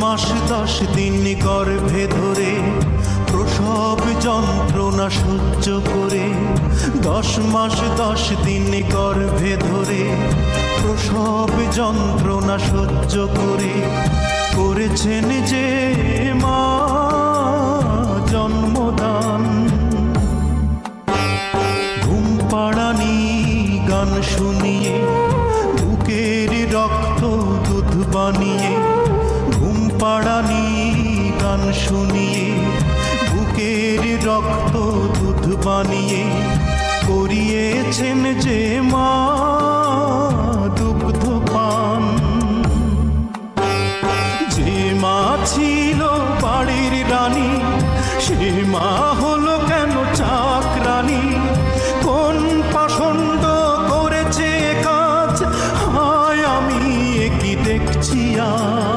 মাস 10 দিন গর্ভে ধরে প্রসব যন্ত্রণা সহ্য করে, 10 মাস 10 দিন গর্ভে ধরে প্রসব যন্ত্রণা সহ্য করে করেছেন যে মা জন্মদান। ঘুম পাড়ানি গান শুনিয়ে বুকের রক্ত দুধ বানিয়ে, ঘুম পাড়ানি গান শুনিয়ে বুকের রক্ত দুধ বানিয়ে করিয়েছেন যে মা দুগ্ধ পান। যে মা ছিল বাড়ির রানী, সে মা হলো কেন চাকরানী? কোন পাষণ্ড করেছে কাজ, হায় আমি কি দেখছি আজ।